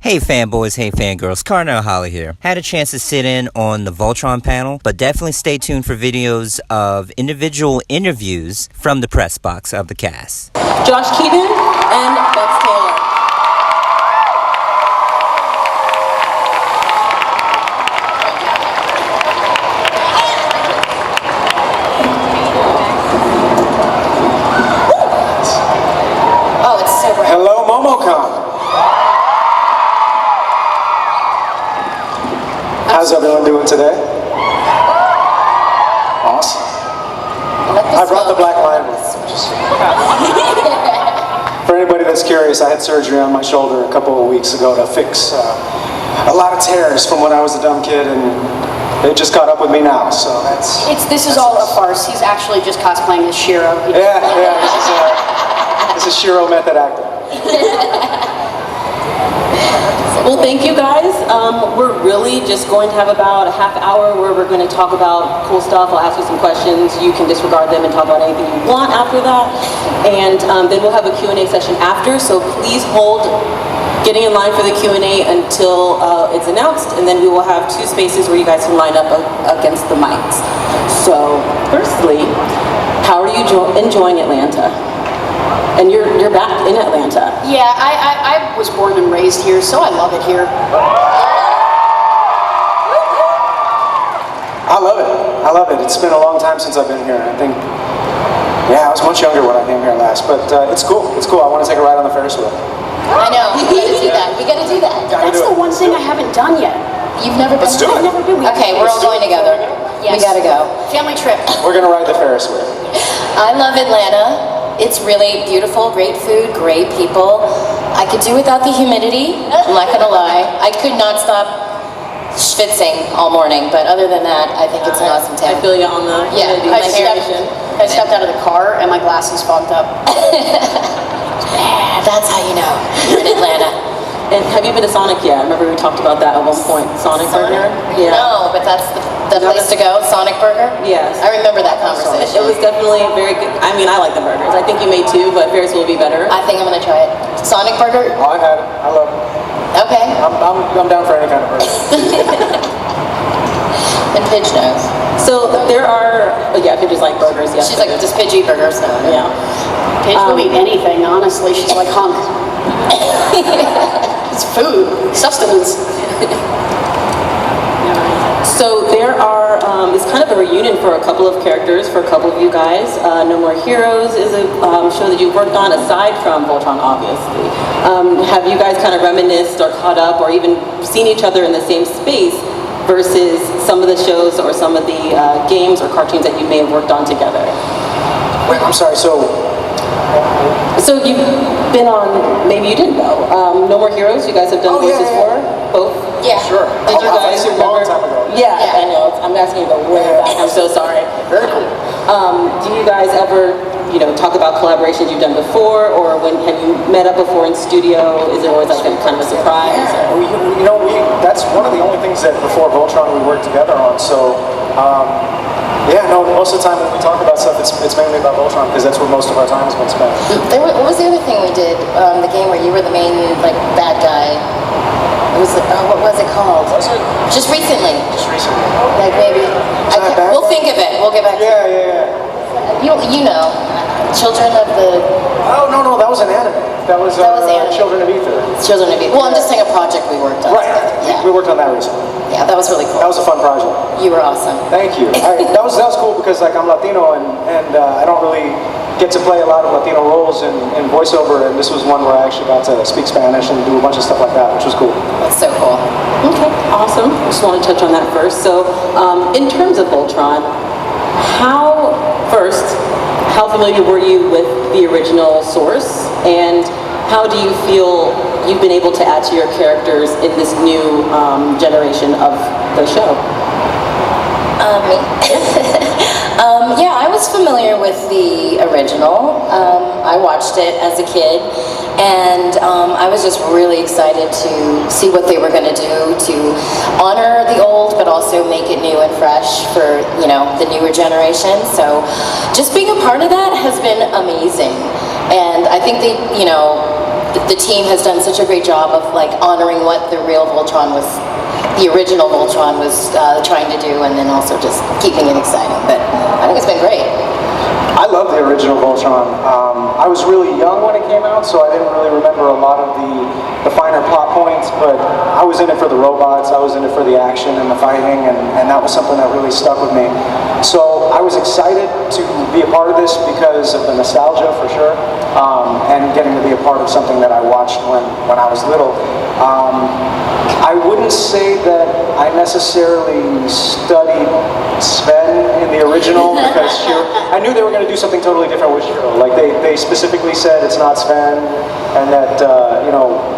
Hey fanboys, hey fangirls, Carnell Holly here. Had a chance to sit in on the Voltron panel, but definitely stay tuned for videos of individual interviews from the press box of the cast. Josh Keaton and Beth Taylor. Oh, it's so bright. Hello, MoMo. How's everyone doing today? Awesome. I brought the black line with me. For anybody that's curious, I had surgery on my shoulder a couple of weeks ago to fix a lot of tears from when I was a dumb kid, and they just caught up with me now. So This is all a farce. He's actually just cosplaying as Shiro. This is Shiro method acting. Well, thank you guys. We're really just going to have about a half hour where we're going to talk about cool stuff. I'll ask you some questions. You can disregard them and talk about anything you want after that. And then we'll have a Q&A session after. So please hold getting in line for the Q&A until it's announced. And then we will have 2 spaces where you guys can line up against the mics. So firstly, how are you enjoying Atlanta? And you're back in Atlanta. Yeah, I was born and raised here, so I love it here. I love it. It's been a long time since I've been here. I think, I was much younger when I came here last, but it's cool. It's cool. I want to take a ride on the Ferris wheel. I know. We gotta do that. We gotta do that. That's the one thing I haven't done yet. You've never been? Let's do it. I've never been. Okay, we're all going together. Yes. We gotta go. Family trip. We're gonna ride the Ferris wheel. I love Atlanta. It's really beautiful, great food, great people. I could do without the humidity, I'm not gonna lie. I could not stop schwitzing all morning, but other than that, I think it's an awesome town. I feel you on the humidity. I stepped out of the car and my glasses fogged up. That's how you know you're in Atlanta. And have you been to Sonic yet? I remember we talked about that at one point. Sonic Burger? Yeah. No, but that's the place to go, Sonic Burger? Yes. I remember that conversation. It was definitely very good. I mean, I like the burgers. I think you may too, but Ferris will be better. I think I'm gonna try it. Sonic Burger? Oh, I've had it. I love it. Okay. I'm down for any kind of burger. And Pidge knows. So there are, Pidge is like burgers, yes. She's like, just Pidgey burgers. Yeah. Pidge will eat anything, honestly. She's like hunk. It's food, sustenance. So there are, it's kind of a reunion for a couple of characters, for a couple of you guys. No More Heroes is a show that you've worked on aside from Voltron, obviously. Have you guys kind of reminisced or caught up or even seen each other in the same space versus some of the shows or some of the games or cartoons that you may have worked on together? Wait, I'm sorry, so you've been on, maybe you didn't know, No More Heroes, you guys have done voices for? Both? Yeah. Sure. Did you guys a long time ago. Yeah, I know. I'm asking you to go way back. I'm so sorry. Very cool. Do you guys ever, talk about collaborations you've done before, or have you met up before in studio? Is it always like a kind of a surprise? Yeah. That's one of the only things that before Voltron we worked together on. So, most of the time when we talk about stuff, it's mainly about Voltron because that's where most of our time has been spent. What was the other thing we did? The game where you were the main bad guy. It was what was it called? Just recently. Like maybe. We'll think of it. We'll get back. Yeah. You know, Children of the. Oh no, that was an anime. That was anime. Children of Ether. Children of Ether. Well, I'm just saying a project we worked on. Right. Yeah. We worked on that recently. Yeah, that was really cool. That was a fun project. You were awesome. Thank you. That was cool because I'm Latino and I don't really get to play a lot of Latino roles in voiceover, and this was one where I actually got to speak Spanish and do a bunch of stuff like that, which was cool. That's so cool. Okay, awesome. Just want to touch on that first. So, in terms of Voltron, how familiar were you with the original source, and how do you feel you've been able to add to your characters in this new generation of the show? Yeah, I was familiar with the original. I watched it as a kid, and I was just really excited to see what they were going to do to honor the old, but also make it new and fresh for the newer generation. So, just being a part of that has been amazing, and I think they the team has done such a great job of like honoring what the real Voltron was, the original Voltron was trying to do, and then also just keeping it exciting. But I think it's been great. I love the original Voltron. I was really young when it came out, so I didn't really remember a lot of the finer plot points, but I was in it for the robots, I was in it for the action and the fighting, and that was something that really stuck with me. So I was excited to be a part of this because of the nostalgia, for sure, and getting to be a part of something that I watched when I was little. I wouldn't say that I necessarily studied Sven in the original because I knew they were going to do something totally different with Shiro. Like they specifically said it's not Sven, and that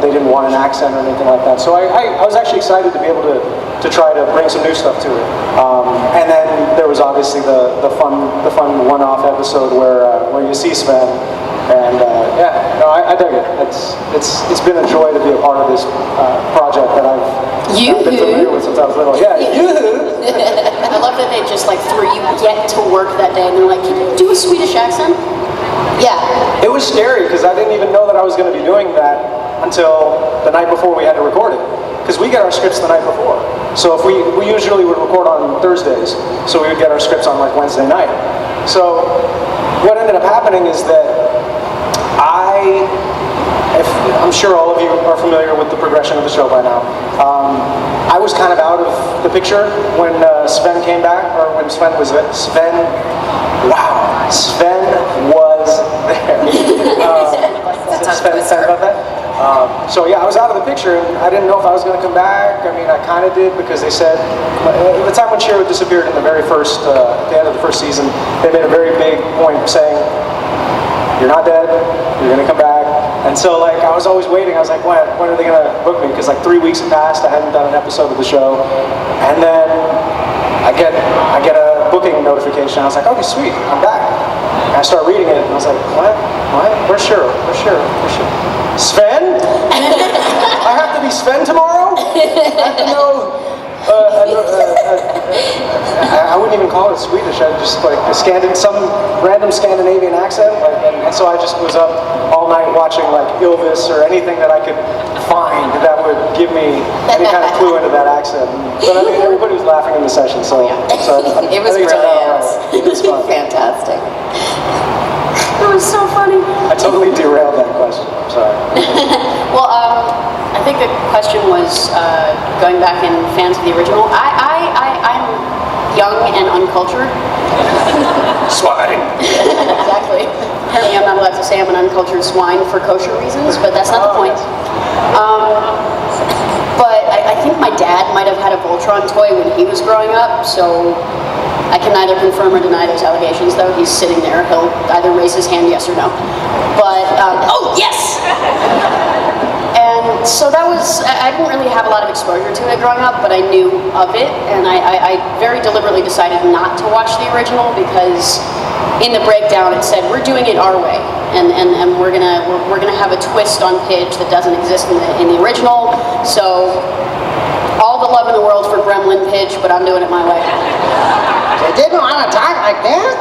they didn't want an accent or anything like that. So I was actually excited to be able to try to bring some new stuff to it. And then there was obviously the fun one-off episode where you see Sven. And I dug it. It's been a joy to be a part of this project that I've been familiar with since I was little. Yeah, I love that they just like threw you get to work that day and they're like, can you do a Swedish accent? Yeah. It was scary because I didn't even know that I was going to be doing that until the night before we had to record it. Because we get our scripts the night before. So if we usually would record on Thursdays, so we would get our scripts on like Wednesday night. So what ended up happening is that I'm sure all of you are familiar with the progression of the show by now. I was kind of out of the picture when Sven came back, or when Sven was there. Sven was there. Sven about that? So yeah, I was out of the picture, and I didn't know if I was going to come back. I mean, I kind of did because they said, at the time when Shiro disappeared in the very first, at the end of the first season, they made a very big point of saying, you're not dead, you're going to come back. And so like I was always waiting. I was like, when are they going to book me? Because like 3 weeks had passed, I hadn't done an episode of the show. And then I get a booking notification. I was like, okay, sweet, I'm back. And I start reading it, and I was like, what? Where's Shiro? Sven? I have to be Sven tomorrow? I have to know. I wouldn't even call it Swedish. I just like some random Scandinavian accent, and so I just was up all night watching like Ylvis or anything that I could find that would give me any kind of clue into that accent. But I mean, everybody was laughing in the session, so It was brilliant. It was fun. Fantastic. It was so funny. I totally derailed that question. I'm sorry. Well, I think the question was going back in fans of the original. I'm young and uncultured. Swine. Exactly. Apparently I'm not allowed to say I'm an uncultured swine for kosher reasons, but that's not the point. But I think my dad might have had a Voltron toy when he was growing up, so I can neither confirm or deny those allegations, though. He's sitting there. He'll either raise his hand yes or no. But, oh, yes! And so that was, I didn't really have a lot of exposure to it growing up, but I knew of it, and I very deliberately decided not to watch the original because in the breakdown it said, we're doing it our way, and we're gonna have a twist on Pidge that doesn't exist in the original, so all the love in the world for Gremlin Pidge, but I'm doing it my way. They didn't want to talk like that?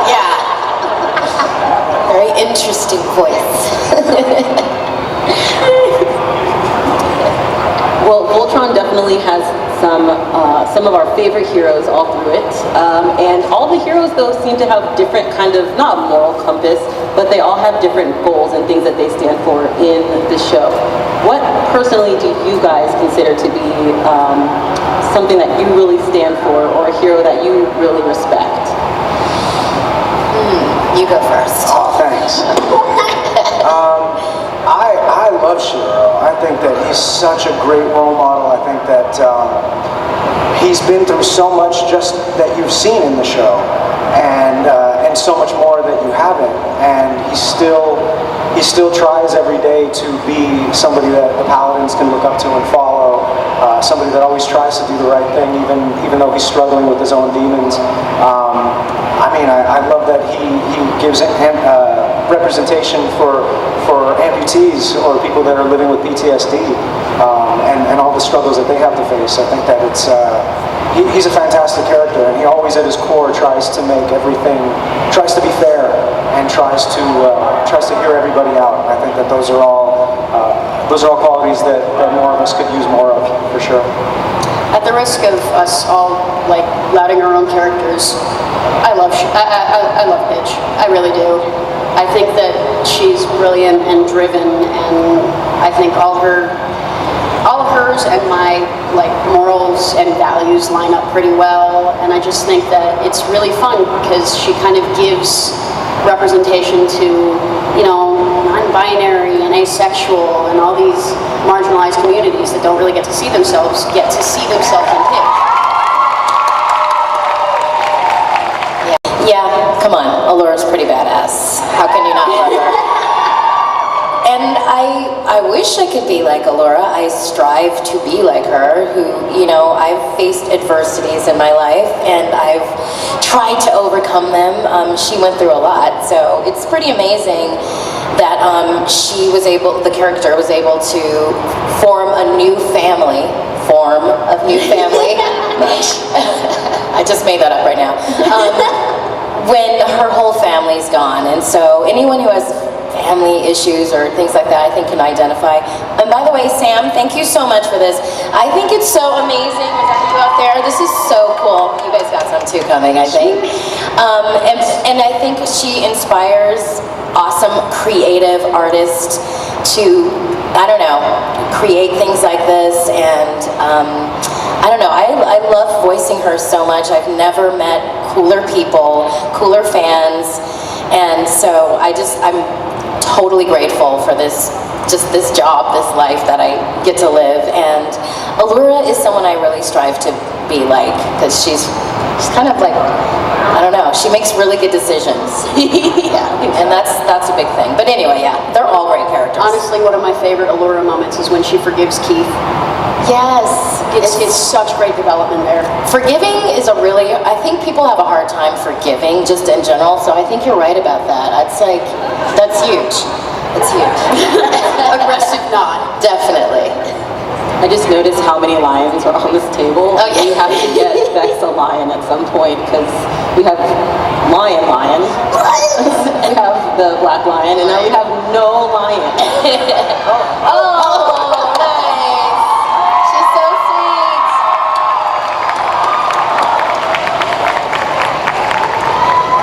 Yeah. Very interesting voice. Well, Voltron definitely has some of our favorite heroes all through it, and all the heroes though seem to have different kind of, not a moral compass, but they all have different goals and things that they stand for in the show. What personally do you guys consider to be something that you really stand for, or a hero that you really respect? You go first. Oh, thanks. I love Shiro. I think that he's such a great role model. I think that he's been through so much just that you've seen in the show, and so much more that you haven't. And he still tries every day to be somebody that the Paladins can look up to and follow. Somebody that always tries to do the right thing, even though he's struggling with his own demons. I love that he gives representation for amputees or people that are living with PTSD, and all the struggles that they have to face. I think that he's a fantastic character, and he always at his core tries to make everything, tries to be fair, and tries to hear everybody out. And I think that those are all those are all qualities that more of us could use more of, for sure. At the risk of us all like lauding our own characters, I love Paige. I really do. I think that she's brilliant and driven, and I think all of hers and my like morals and values line up pretty well. And I just think that it's really fun because she kind of gives representation to, you know, non-binary and asexual and all these marginalized communities that don't really get to see themselves in Paige. Yeah, come on, Allura's pretty badass. How can you not love her? And I wish I could be like Allura. I strive to be like her, who, you know, I've faced adversities in my life and I've tried to overcome them. She went through a lot, so it's pretty amazing that the character was able to form a new family. I just made that up right now. When her whole family's gone, and so anyone who has family issues or things like that, I think can identify. And by the way, Sam, thank you so much for this. I think it's so amazing what's happening out there. This is so cool. You guys got some too coming, I think. And I think she inspires awesome creative artists to, I don't know, create things like this. And I don't know, I love voicing her so much. I've never met cooler people, cooler fans, and so I'm totally grateful for this job, this life that I get to live. And Allura is someone I really strive to be like, because she's kind of like, I don't know, she makes really good decisions. Yeah, and that's a big thing. But anyway, yeah, they're all great characters. Honestly, one of my favorite Allura moments is when she forgives Keith. Yes, it's such great development there. Forgiving is I think people have a hard time forgiving just in general, so I think you're right about that. That's huge. It's huge. Aggressive nod. Definitely. I just noticed how many lions are on this table. Oh, yeah. We have to get Bex a lion at some point because we have lion. We have the black lion, and now we have no lion. Oh, nice. She's so sweet.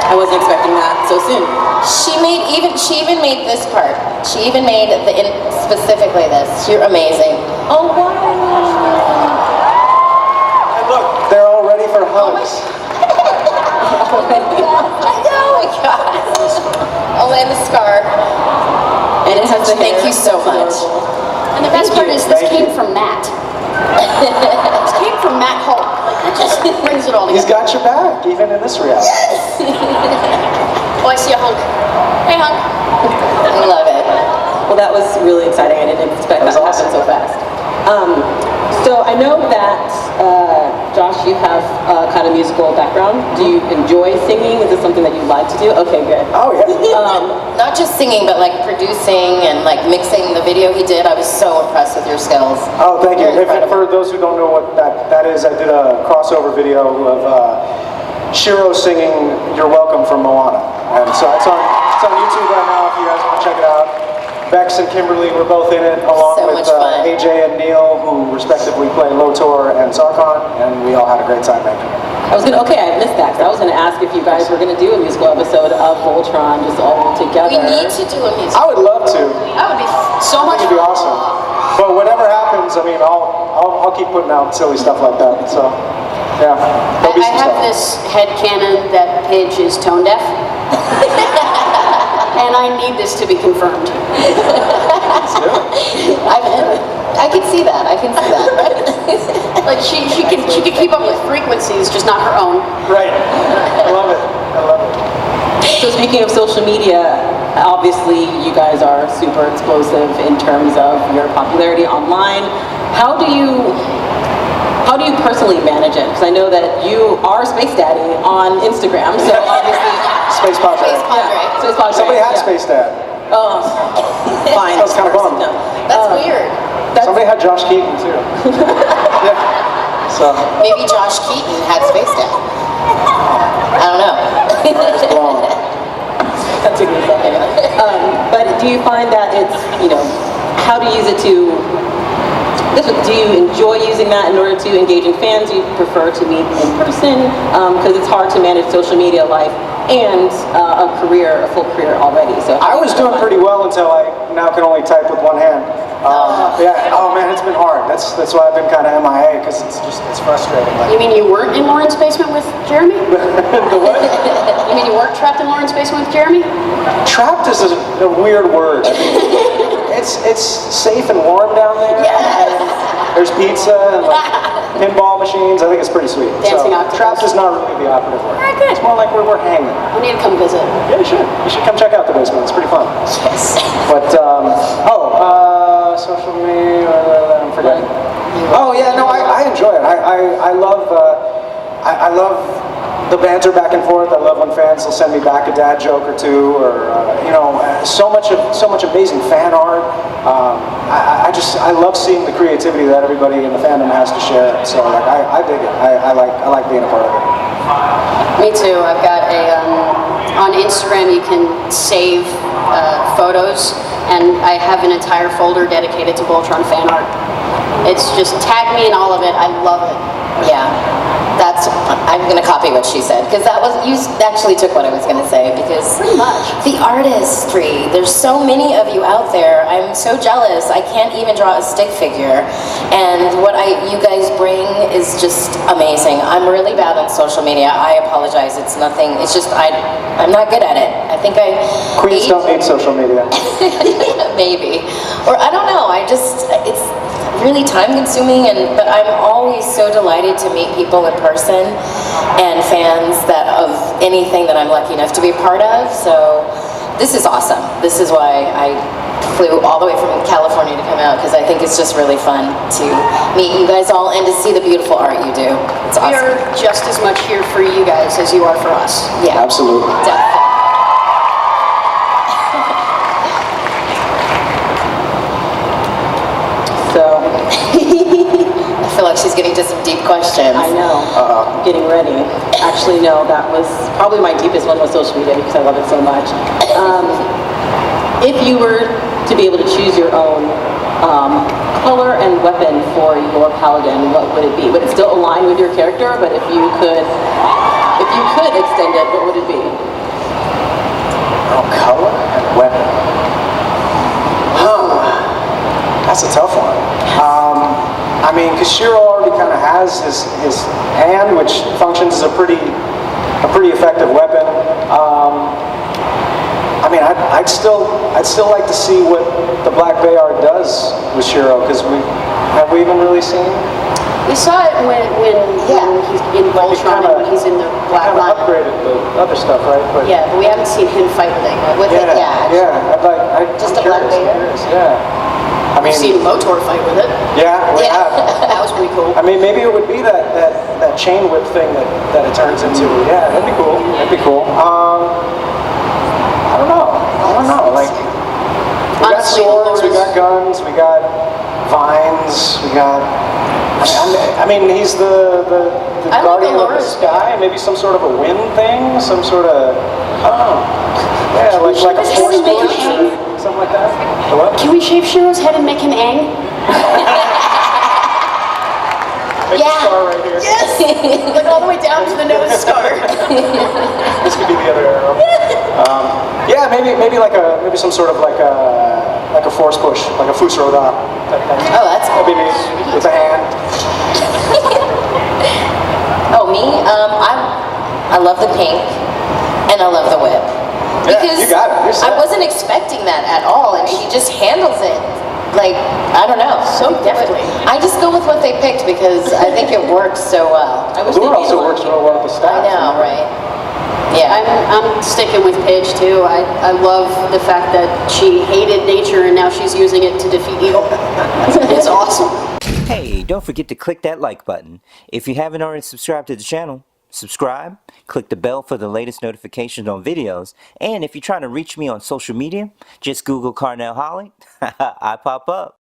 I wasn't expecting that so soon. She even made this part. She even made specifically this. You're amazing. Oh, wow. And look, they're all ready for hugs. Oh my God. Oh, and the scarf. And it has the Thank hair. you so much. And the best part is this came from Matt. This came from Matt Holt. Like, it just brings it all together. He's got your back, even in this reality. Oh, I see a hunk. Hey, hunk. I love it. Well, that was really exciting. I didn't expect that to happen so fast. So I know that, Josh, you have kind of musical background. Do you enjoy singing? Is this something that you like to do? Okay, good. Oh, yeah. Not just singing, but like producing and like mixing the video he did. I was so impressed with your skills. Oh, thank you. You're incredible. For those who don't know what that is, I did a crossover video of Shiro singing "You're Welcome" from Moana, and so it's on YouTube right now if you guys want to check it out. Bex and Kimberly were both in it, along So with much fun. AJ and Neil, who respectively play Lotor and Sarkon, and we all had a great time making it. I missed that, because I was going to ask if you guys were going to do a musical episode of Voltron, just all together. We need to do a musical. I would love to. That would be so much It'd be fun. awesome. But whatever happens, I mean, I'll keep putting out silly stuff like that. So, yeah, there'll be I some have stuff. this headcanon that Paige is tone deaf. And I need this to be confirmed. I can see that. I can see that. Like she can keep up with frequencies, just not her own. Right. I love it. I love it. So speaking of social media, obviously you guys are super explosive in terms of your popularity online. How do you personally manage it? Because I know that you are Space Daddy on Instagram, so obviously... Space Padre. Space Padre. Space Padre. Somebody had yeah. Space Dad. Oh, fine. I was kind of bummed. No. That's weird. Somebody had Josh Keaton too. Yeah. So. Maybe Josh Keaton had Space Dad. I don't know. Long. That took me a second. But do you find that it's, how to use it to, do you enjoy using that in order to engage in fans? Do you prefer to meet in person? Because it's hard to manage social media life and a full career already. So I was doing pretty well until I now can only type with one hand. Yeah. Oh man, it's been hard. That's why I've been kind of MIA, because it's frustrating. You mean you weren't in Lauren's basement with Jeremy? The what? You mean you weren't trapped in Lauren's basement with Jeremy? Trapped is a weird word. I mean, it's safe and warm down there. Yes. There's pizza and like pinball machines. I think it's pretty sweet. Dancing octopus. Trapped is not really the operative word. Alright, good. It's more like we're hanging. We need to come visit. Yeah, you should. You should come check out the basement. It's pretty fun. Yes. But social media. I'm forgetting. Oh yeah, no, I enjoy it. I love the banter back and forth. I love when fans will send me back a dad joke or two, or so much amazing fan art. I love seeing the creativity that everybody in the fandom has to share. So like I dig it. I like being a part of it. Me too. I've got on Instagram you can save photos, and I have an entire folder dedicated to Voltron fan art. It's just tag me in all of it. I love it. Yeah, I'm going to copy what she said, because you actually took what I was going to say, because Pretty much. the artistry, there's so many of you out there. I'm so jealous. I can't even draw a stick figure, and what you guys bring is just amazing. I'm really bad on social media. I apologize. It's nothing. It's just I'm not good at it. I think Queens don't need social media. maybe, or I don't know. It's really time consuming, but I'm always so delighted to meet people in person and fans of anything that I'm lucky enough to be a part of. So this is awesome. This is why I flew all the way from California to come out, because I think it's just really fun to meet you guys all and to see the beautiful art you do. It's We awesome. are just as much here for you guys as you are for us. Yeah, Absolutely. definitely. So I feel like she's getting to some deep questions. I know. I'm getting ready. Actually, no, that was probably my deepest one with social media, because I love it so much. If you were to be able to choose your own color and weapon for your paladin, what would it be? Would it still align with your character? But if you could extend it, what would it be? Oh, color and weapon. That's a tough one. I mean, because Shiro already kind of has his hand, which functions as a pretty effective weapon. I mean, I'd still like to see what the Black Bayard does with Shiro, because have we even really seen? We saw it when he's in Voltron and when he's in the Black Line. Upgraded the other stuff, right? But Yeah, but we haven't seen him fight with it. With it, yeah. Just I'm a Black curious, Bayard? Yeah. I mean, We've seen Motor fight with it. yeah, we have. That was pretty cool. I mean, maybe it would be that chain whip thing that it turns into. Yeah, that'd be cool. That'd be cool. I don't know. Like, we got Honestly, swords, we Laura's- got guns, we got vines, we got. I mean, he's the I like guardian of the Laura's- sky. Maybe some sort of a wind thing, some sort of. I don't know. Yeah, like a Can we force make him push hang? or something like that. The what? Can we shave Shiro's head and make him ang? Make a star right here. Yes! Like all the way down to the nose scar. This could be the other arrow. Yeah, maybe maybe some sort of like a force push, like a Fusroda. Oh, that's cool. That'd be neat. With a hand. Oh, me? I love the pink, and I love the whip. Yeah, Because you got it. You're set. I wasn't expecting that at all, and she just handles it. Like, I don't know. So deftly. I just go with what they picked because I think it works so well. I wish Lure they'd be the also one works to real well with the I staff. know, right? Yeah. I'm sticking with Paige too. I love the fact that she hated nature and now she's using it to defeat evil. It's awesome. Hey, don't forget to click that like button. If you haven't already subscribed to the channel, subscribe, click the bell for the latest notifications on videos, and if you're trying to reach me on social media, just Google Carnell Holly. I pop up.